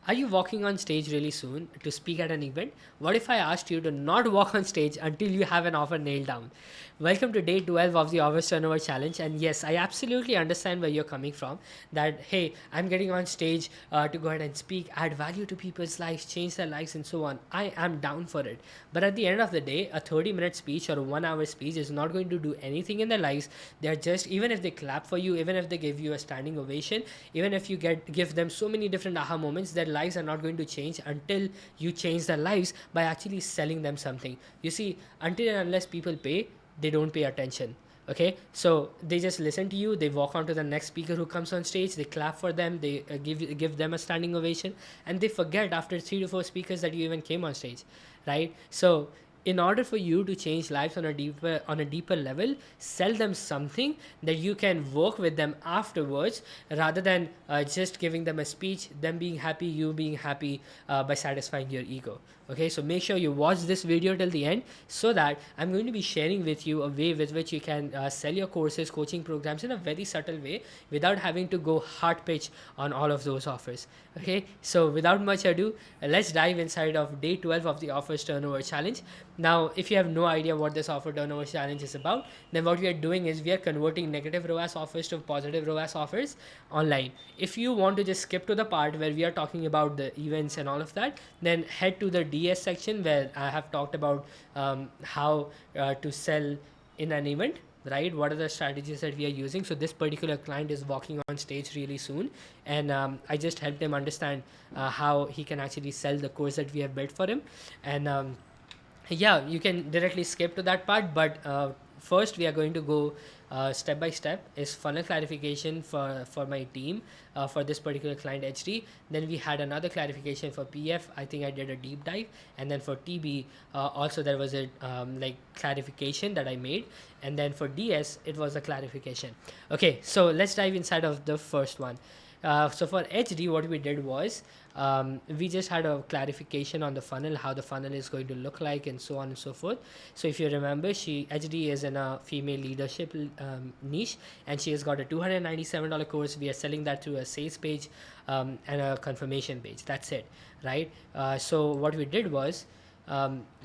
Are you walking on stage really soon to speak at an event? What if I asked you to not walk on stage until you have an offer nailed down? Welcome to day 12 of the Office Turnover Challenge. And yes, I absolutely understand where you're coming from. That, hey, I'm getting on stage to go ahead and speak, add value to people's lives, change their lives, and so on. I am down for it. But at the end of the day, a 30-minute speech or a 1 hour speech is not going to do anything in their lives. They're just, even if they clap for you, even if they give you a standing ovation, even if you give them so many different aha moments, their lives are not going to change until you change their lives by actually selling them something. You see, until and unless people pay, they don't pay attention. Okay, so they just listen to you, they walk on to the next speaker who comes on stage, they clap for them, they give them a standing ovation, and they forget after 3 to 4 speakers that you even came on stage, right? So in order for you to change lives on a deeper level, sell them something that you can work with them afterwards, rather than just giving them a speech, them being happy, you being happy, by satisfying your ego. Okay, so make sure you watch this video till the end, so that I'm going to be sharing with you a way with which you can sell your courses, coaching programs in a very subtle way without having to go hard pitch on all of those offers. Okay, so without much ado, let's dive inside of day 12 of the Offers Turnover Challenge. Now, if you have no idea what this offer turnover challenge is about, then what we are doing is we are converting negative ROAS offers to positive ROAS offers online. If you want to just skip to the part where we are talking about the events and all of that, then head to the DS section where I have talked about how to sell in an event, right? What are the strategies that we are using? So this particular client is walking on stage really soon, and I just helped him understand how he can actually sell the course that we have built for him. And yeah, you can directly skip to that part, but first we are going to go step by step is funnel clarification for my team, for this particular client HD. Then we had another clarification for PF. I think I did a deep dive. And then for TB, also there was a like clarification that I made. And then for DS, it was a clarification. Okay, so let's dive inside of the first one. So for HD, what we did was we just had a clarification on the funnel, how the funnel is going to look like, and so on and so forth. So if you remember, HD is in a female leadership niche, and she has got a $297 course. We are selling that through a sales page and a confirmation page. That's it, right? So what we did was,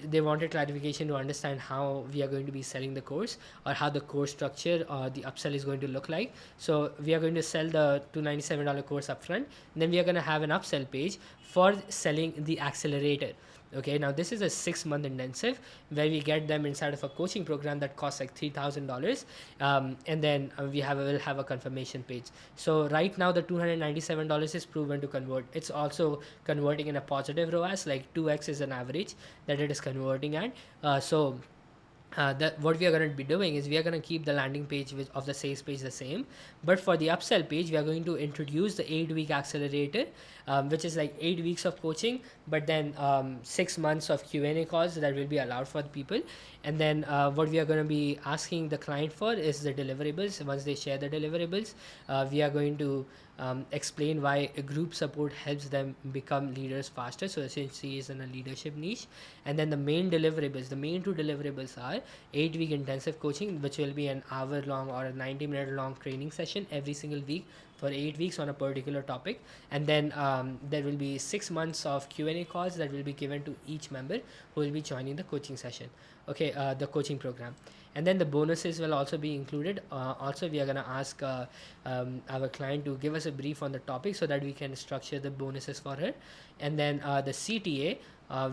they wanted clarification to understand how we are going to be selling the course, or how the course structure or the upsell is going to look like. So we are going to sell the $297 course upfront, then we are going to have an upsell page for selling the accelerator. Okay, now this is a 6-month intensive where we get them inside of a coaching program that costs like $3,000, and then we'll have a confirmation page. So right now the $297 is proven to convert. It's also converting in a positive ROAS, like 2x is an average that it is converting at. That what we are going to be doing is we are going to keep the landing page of the sales page the same, but for the upsell page we are going to introduce the 8-week accelerator, which is like 8 weeks of coaching, but then 6 months of Q&A calls that will be allowed for the people. And then what we are going to be asking the client for is the deliverables. Once they share the deliverables, we are going to explain why a group support helps them become leaders faster. So essentially is in a leadership niche. And then the main two deliverables are 8-week intensive coaching, which will be an hour long or a 90-minute long training session every single week for 8 weeks on a particular topic. And then there will be 6 months of Q&A calls that will be given to each member who will be joining the coaching session. Okay, the coaching program. And then the bonuses will also be included. Also, we are going to ask our client to give us a brief on the topic so that we can structure the bonuses for her. And then the CTA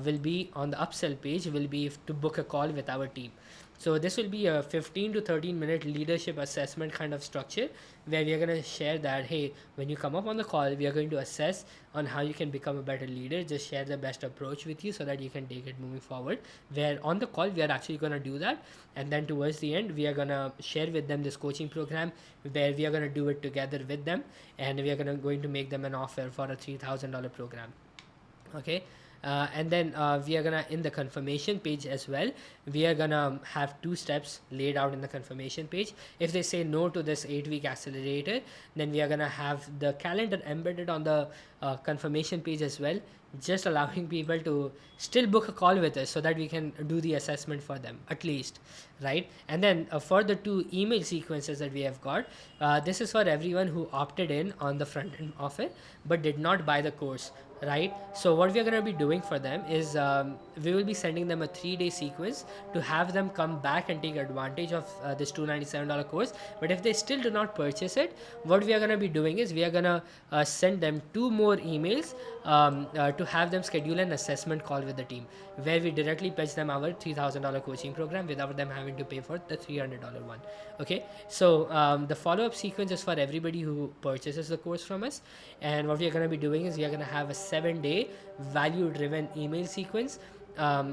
will be on the upsell page, will be to book a call with our team. So this will be a 15 to 13 minute leadership assessment kind of structure, where we are going to share that, hey, when you come up on the call, we are going to assess on how you can become a better leader. Just share the best approach with you so that you can take it moving forward. Where on the call, we are actually going to do that. And then towards the end, we are going to share with them this coaching program where we are going to do it together with them. And we are going to make them an offer for a $3,000 program. Okay. And then we are gonna, in the confirmation page as well, we are gonna have 2 steps laid out in the confirmation page. If they say no to this 8-week accelerator, then we are gonna have the calendar embedded on the confirmation page as well, just allowing people to still book a call with us so that we can do the assessment for them at least, right? And then for the 2 email sequences that we have got, this is for everyone who opted in on the front end offer but did not buy the course. right? So what we are going to be doing for them is we will be sending them a 3-day sequence to have them come back and take advantage of this $297 course. But if they still do not purchase it, what we are going to be doing is we are going to send them 2 more emails to have them schedule an assessment call with the team, where we directly pitch them our $3,000 coaching program without them having to pay for the $300 one. Okay, so the follow-up sequence is for everybody who purchases the course from us. And what we are going to be doing is we are going to have a 7-day value-driven email sequence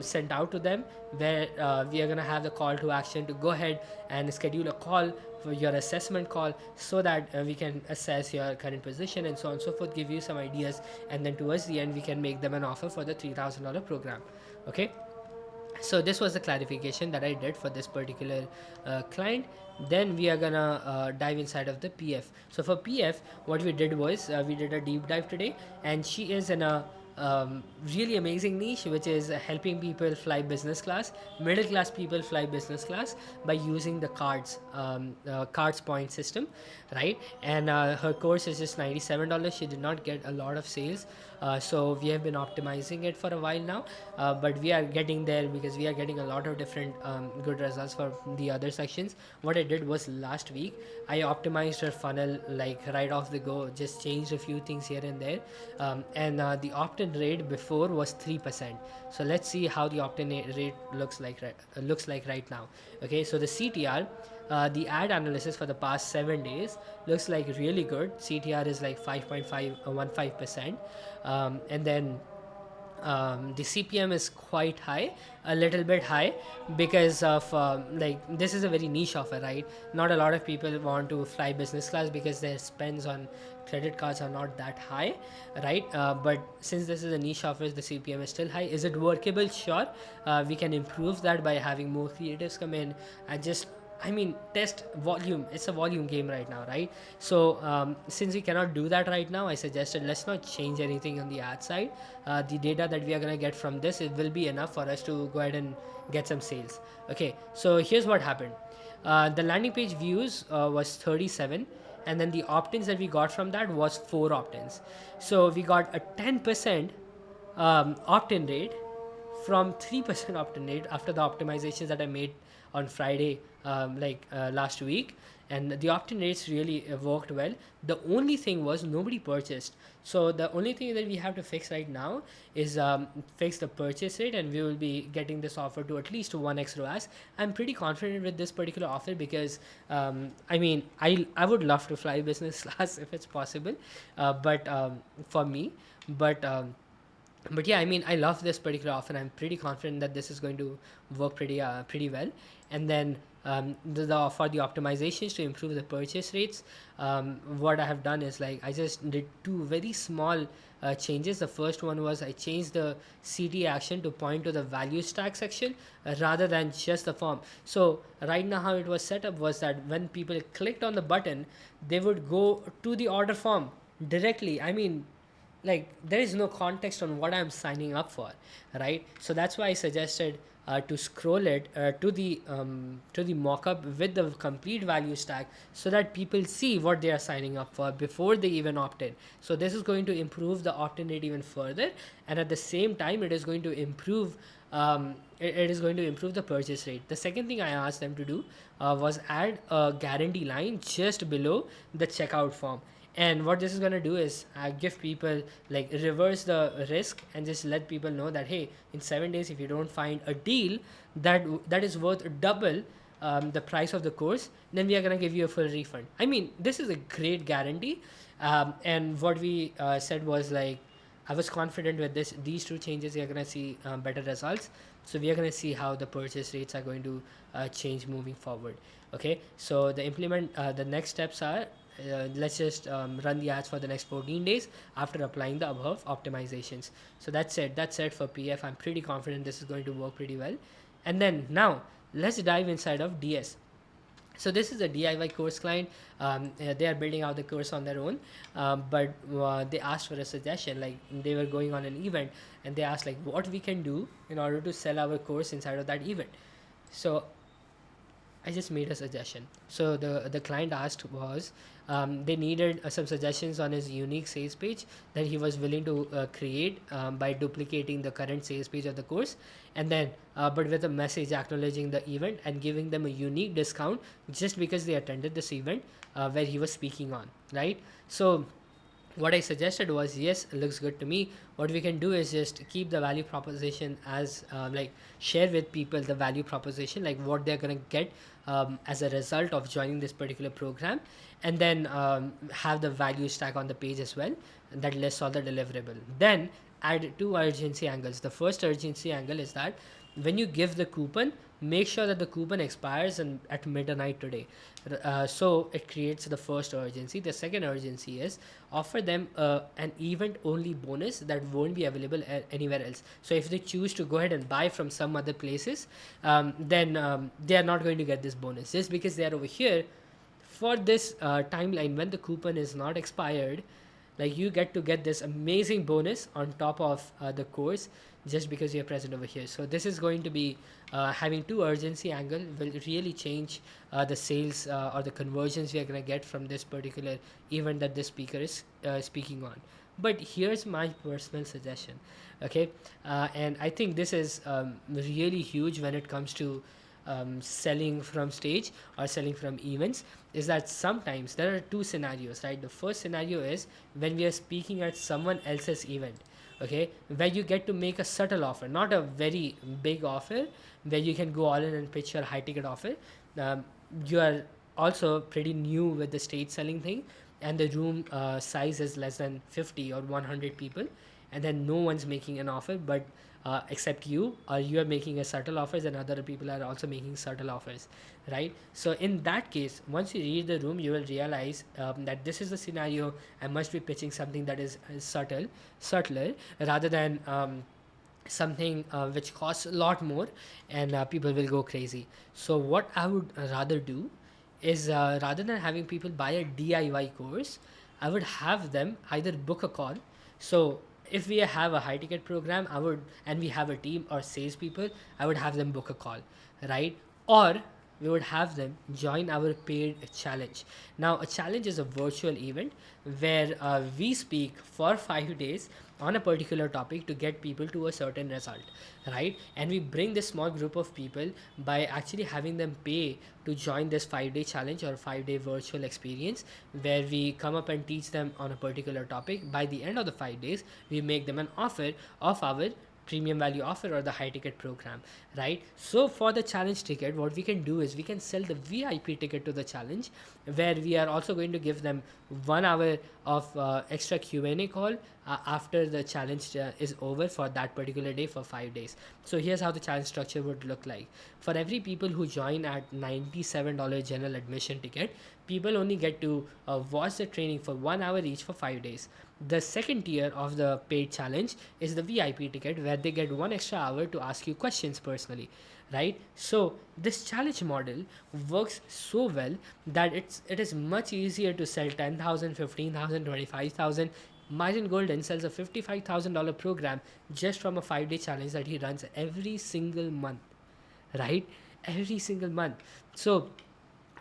sent out to them, where we are going to have the call to action to go ahead and schedule a call for your assessment call, so that we can assess your current position and so on and so forth, give you some ideas, and then towards the end we can make them an offer for the $3,000 program. Okay, so this was the clarification that I did for this particular client. Then we are gonna dive inside of the PF. So for PF, what we did was we did a deep dive today, and she is in a really amazing niche, which is helping people fly business class, middle class people fly business class by using the cards point system, right? And her course is just $97. She did not get a lot of sales, so we have been optimizing it for a while now, but we are getting there because we are getting a lot of different good results for the other sections. What I did was last week I optimized her funnel like right off the go, just changed a few things here and there, and the opt-in rate before was 3%. So let's see how the opt-in rate looks like right now. Okay, so the CTR, the ad analysis for the past 7 days looks like really good. CTR is like 5.515%, and then the CPM is quite high, a little bit high, because of like this is a very niche offer, right? Not a lot of people want to fly business class because their spends on credit cards are not that high, right? But since this is a niche offer, the CPM is still high. Is it workable? Sure, we can improve that by having more creatives come in and just, I mean, test volume. It's a volume game right now, right? So since we cannot do that right now, I suggested let's not change anything on the ad side. The data that we are gonna get from this, it will be enough for us to go ahead and get some sales. Okay, so here's what happened. The landing page views was 37, and then the opt-ins that we got from that was 4 opt-ins. So we got a 10% opt-in rate from 3% opt-in rate after the optimizations that I made on Friday, last week, and the opt-in rates really worked well. The only thing was nobody purchased. So the only thing that we have to fix right now is fix the purchase rate, and we will be getting this offer to at least 1x ROAS. I'm pretty confident with this particular offer because I mean, I would love to fly business class if it's possible, but for me, but but yeah, I mean, I love this particular offer. I'm pretty confident that this is going to work pretty well. And then for the optimizations to improve the purchase rates, what I have done is like I just did 2 very small changes. The first one was I changed the CTA action to point to the value stack section rather than just the form. So right now how it was set up was that when people clicked on the button, they would go to the order form directly. I mean, like there is no context on what I'm signing up for, right? So that's why I suggested to scroll it to the mockup with the complete value stack, so that people see what they are signing up for before they even opt in. So this is going to improve the opt-in rate even further, and at the same time it is going to improve it is going to improve the purchase rate. The second thing I asked them to do was add a guarantee line just below the checkout form. And what this is going to do is give people, like, reverse the risk and just let people know that, hey, in 7 days if you don't find a deal that is worth double the price of the course, then we are going to give you a full refund. I mean, this is a great guarantee. And what we said was like, I was confident with these 2 changes we are going to see better results. So we are going to see how the purchase rates are going to change moving forward. Okay, so the next steps are, let's just run the ads for the next 14 days after applying the above optimizations. So that's it for PF. I'm pretty confident this is going to work pretty well. And then now let's dive inside of DS. So this is a DIY course client. They are building out the course on their own, but they asked for a suggestion. Like, they were going on an event and they asked like what we can do in order to sell our course inside of that event. So I just made a suggestion. So the client asked was, They needed some suggestions on his unique sales page that he was willing to create by duplicating the current sales page of the course, and then but with a message acknowledging the event and giving them a unique discount just because they attended this event where he was speaking on, right? So what I suggested was, yes, it looks good to me. What we can do is just keep the value proposition as like share with people the value proposition, like what they're gonna get as a result of joining this particular program, and then have the value stack on the page as well that lists all the deliverable. Then add two urgency angles. The first urgency angle is that when you give the coupon, make sure that the coupon expires at midnight today. So it creates the first urgency. The second urgency is offer them an event only bonus that won't be available anywhere else. So if they choose to go ahead and buy from some other places, then they are not going to get this bonus just because they are over here for this timeline when the coupon is not expired. Like, you get this amazing bonus on top of the course just because you're present over here. So this is going to be having two urgency angle will really change the sales or the conversions we are going to get from this particular event that this speaker is speaking on. But here's my personal suggestion, okay? And I think this is really huge when it comes to selling from stage or selling from events, is that sometimes there are two scenarios, right? The first scenario is when we are speaking at someone else's event, okay, where you get to make a subtle offer, not a very big offer where you can go all in and pitch your high ticket offer. You are also pretty new with the stage selling thing, and the room size is less than 50 or 100 people, and then no one's making an offer but except you, or you are making a subtle offers and other people are also making subtle offers, right? So in that case, once you read the room, you will realize that this is the scenario. I must be pitching something that is subtler, rather than something which costs a lot more, and people will go crazy. So what I would rather do is, rather than having people buy a DIY course, I would have them either book a call. So if we have a high ticket program, and we have a team or salespeople, I would have them book a call, right? Or we would have them join our paid challenge. Now, a challenge is a virtual event where we speak for 5 days on a particular topic to get people to a certain result, right? And we bring this small group of people by actually having them pay to join this 5-day challenge or 5-day virtual experience, where we come up and teach them on a particular topic. By the end of the 5 days, we make them an offer of our premium value offer or the high ticket program, right? So for the challenge ticket, what we can do is we can sell the VIP ticket to the challenge, where we are also going to give them 1 hour of extra Q&A call after the challenge is over for that particular day for 5 days. So here's how the challenge structure would look like. For every people who join at $97 general admission ticket, people only get to watch the training for 1 hour each for 5 days. The second tier of the paid challenge is the VIP ticket, where they get 1 extra hour to ask you questions personally, right? So this challenge model works so well that it is much easier to sell 10,000, 15,000, 25,000. Myron Golden sells a $55,000 program just from a 5-day challenge that he runs every single month, right? Every single month. So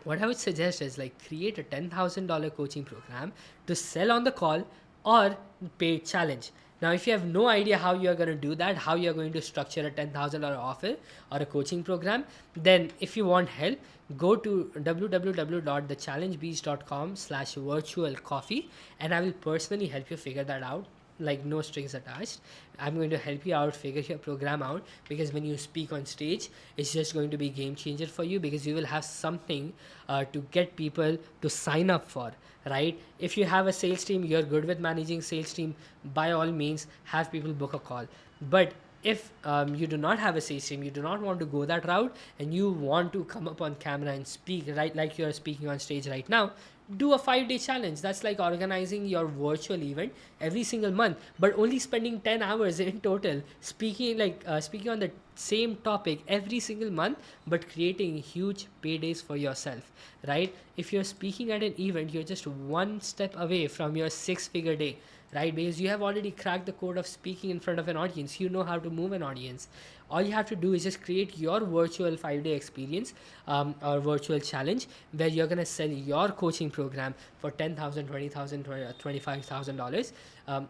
what I would suggest is, like, create a $10,000 coaching program to sell on the call or paid challenge. Now, if you have no idea how you are going to do that, how you are going to structure a $10,000 offer or a coaching program, then if you want help, go to www.thechallengebeast.com/virtual coffee, and I will personally help you figure that out, like no strings attached. I'm going to help you out, figure your program out, because when you speak on stage, it's just going to be game changer for you, because you will have something to get people to sign up for, right? If you have a sales team, you're good with managing sales team, by all means have people book a call. But if you do not have a sales team, you do not want to go that route, and you want to come up on camera and speak, right, like you're speaking on stage right now, do a 5-day challenge. That's like organizing your virtual event every single month, but only spending 10 hours in total speaking, speaking on the same topic every single month, but creating huge paydays for yourself, right? If you're speaking at an event, you're just one step away from your 6-figure day, right? Because you have already cracked the code of speaking in front of an audience. You know how to move an audience. All you have to do is just create your virtual 5-day experience, or virtual challenge, where you're going to sell your coaching program for 10,000, 20,000, $25,000,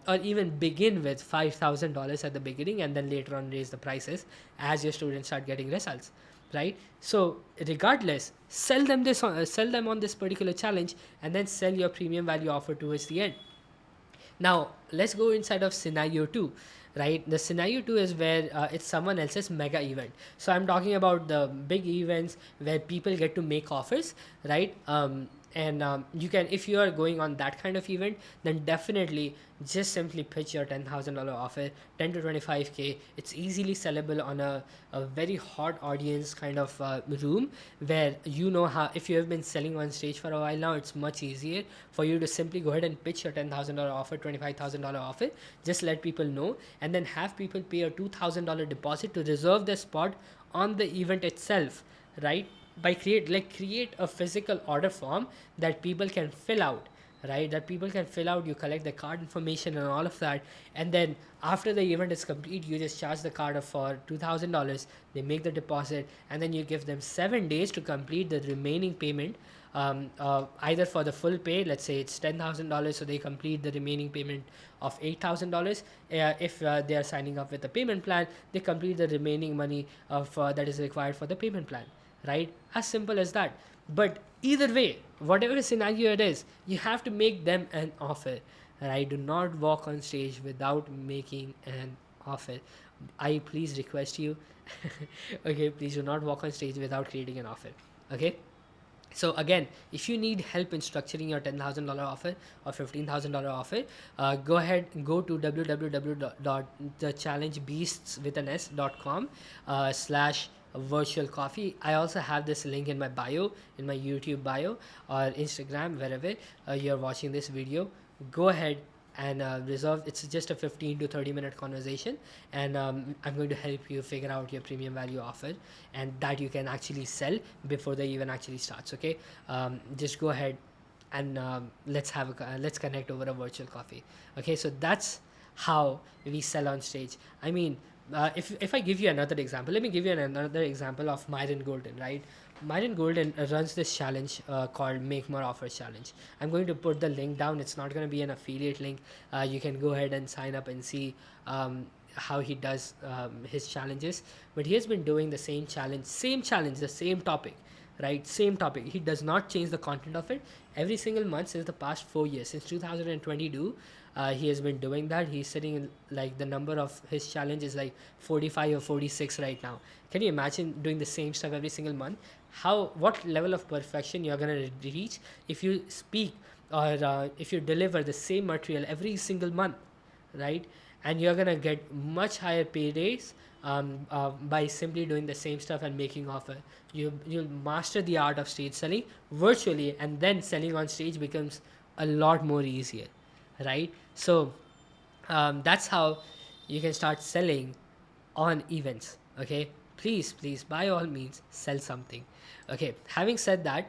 or even begin with $5,000 at the beginning, and then later on raise the prices as your students start getting results, right? So regardless, sell them on this particular challenge, and then sell your premium value offer towards the end. Now, let's go inside of scenario 2, right? The scenario 2 is where it's someone else's mega event. So I'm talking about the big events where people get to make offers, right? And you can, if you are going on that kind of event, then definitely just simply pitch your $10,000 offer, 10 to 25K. It's easily sellable on a very hot audience kind of room, where you know how, if you have been selling on stage for a while now, it's much easier for you to simply go ahead and pitch your $10,000 offer, $25,000 offer. Just let people know, and then have people pay a $2,000 deposit to reserve their spot on the event itself, right? By create a physical order form that people can fill out, right? That people can fill out. You collect the card information and all of that, and then after the event is complete, you just charge the card for $2,000. They make the deposit, and then you give them 7 days to complete the remaining payment, either for the full pay. Let's say it's $10,000, so they complete the remaining payment of $8,000. If they are signing up with the payment plan, they complete the remaining money of that is required for the payment plan, right? As simple as that. But either way, whatever scenario it is, you have to make them an offer, right? Do not walk on stage without making an offer. I please request you. Okay, please do not walk on stage without creating an offer. Okay. So again, if you need help in structuring your $10,000 offer or $15,000 offer, go ahead and go to www.thechallengebeasts.com slash virtual coffee. I also have this link in my bio, in my YouTube bio or Instagram, wherever you're watching this video. Go ahead and reserve. It's just a 15 to 30 minute conversation, and I'm going to help you figure out your premium value offer, and that you can actually sell before the event actually starts. Okay, just go ahead and let's connect over a virtual coffee. Okay, so that's how we sell on stage. I mean, if I give you another example, let me give you another example of Myron Golden, right? Myron Golden runs this challenge called Make More Offers Challenge. I'm going to put the link down. It's not going to be an affiliate link. You can go ahead and sign up and see how he does his challenges. But he has been doing the same challenge, the same topic, right? Same topic. He does not change the content of it every single month since the past 4 years, since 2022. He has been doing that. He's sitting in, like, the number of his challenge is like 45 or 46 right now. Can you imagine doing the same stuff every single month? What level of perfection you're gonna reach if you speak, or if you deliver the same material every single month, right? And you're gonna get much higher paydays by simply doing the same stuff and making offer. You'll master the art of stage selling virtually, and then selling on stage becomes a lot more easier, right? So that's how you can start selling on events. Okay, please by all means sell something. Okay, having said that,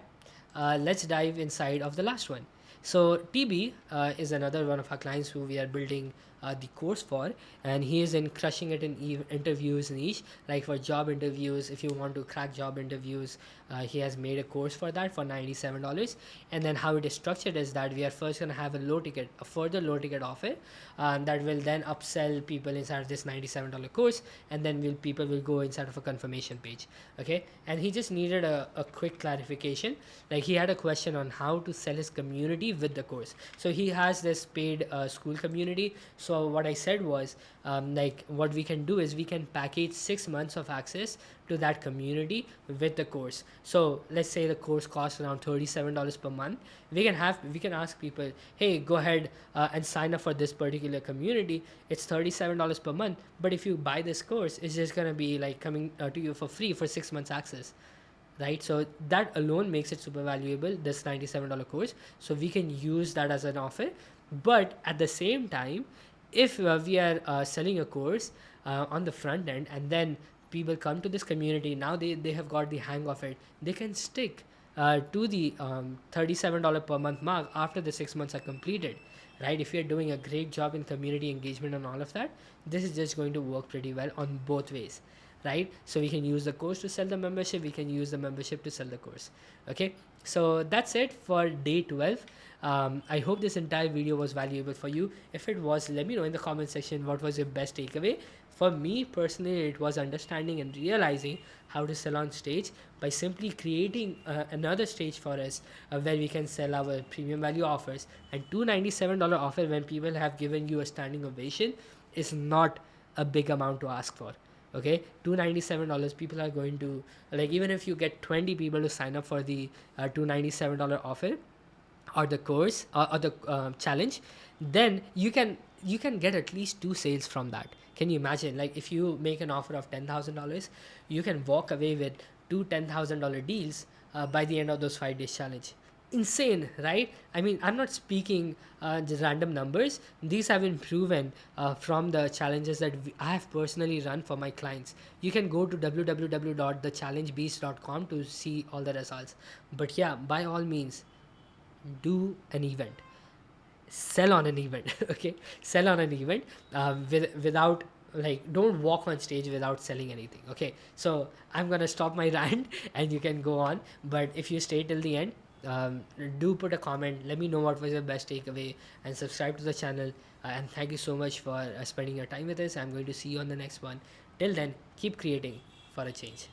let's dive inside of the last one. So TB is another one of our clients who we are building the course for, and he is in crushing it in interviews niche, like for job interviews. If you want to crack job interviews, he has made a course for that for $97. And then how it is structured is that we are first going to have a further low ticket offer that will then upsell people inside of this $97 course, and then people will go inside of a confirmation page. Okay, and he just needed a quick clarification. Like, he had a question on how to sell his community with the course. So he has this paid school community. So what I said was, like, what we can do is we can package 6 months of access to that community with the course. So let's say the course costs around $37 per month. We can ask people, hey, go ahead and sign up for this particular community. It's $37 per month, but if you buy this course, it's just gonna be like coming to you for free for 6 months access, right? So that alone makes it super valuable, this $97 course. So we can use that as an offer. But at the same time, if we are selling a course on the front end, and then people come to this community, now they have got the hang of it, they can stick to the $37 per month mark after the 6 months are completed, right? If you're doing a great job in community engagement and all of that, this is just going to work pretty well on both ways, right? So we can use the course to sell the membership, we can use the membership to sell the course. Okay, so that's it for day 12. I hope this entire video was valuable for you. If it was, let me know in the comment section what was your best takeaway. For me personally, it was understanding and realizing how to sell on stage by simply creating another stage for us, where we can sell our premium value offers. And $297 offer when people have given you a standing ovation is not a big amount to ask for. Okay, $297, people are going to, like, even if you get 20 people to sign up for the $297 offer or the course, or the challenge, then you can get at least 2 sales from that. Can you imagine, like, if you make an offer of $10,000, you can walk away with two $10,000 deals by the end of those 5 days challenge. Insane, right? I mean, I'm not speaking just random numbers. These have been proven from the challenges that I have personally run for my clients. You can go to www.thechallengebeast.com to see all the results. But yeah, by all means, do an event, sell on an event. Okay, sell on an event, without, like, don't walk on stage without selling anything. Okay, so I'm gonna stop my rant and you can go on, but if you stay till the end, do put a comment, let me know what was your best takeaway, and subscribe to the channel. And thank you so much for spending your time with us. I'm going to see you on the next one. Till then, keep creating for a change.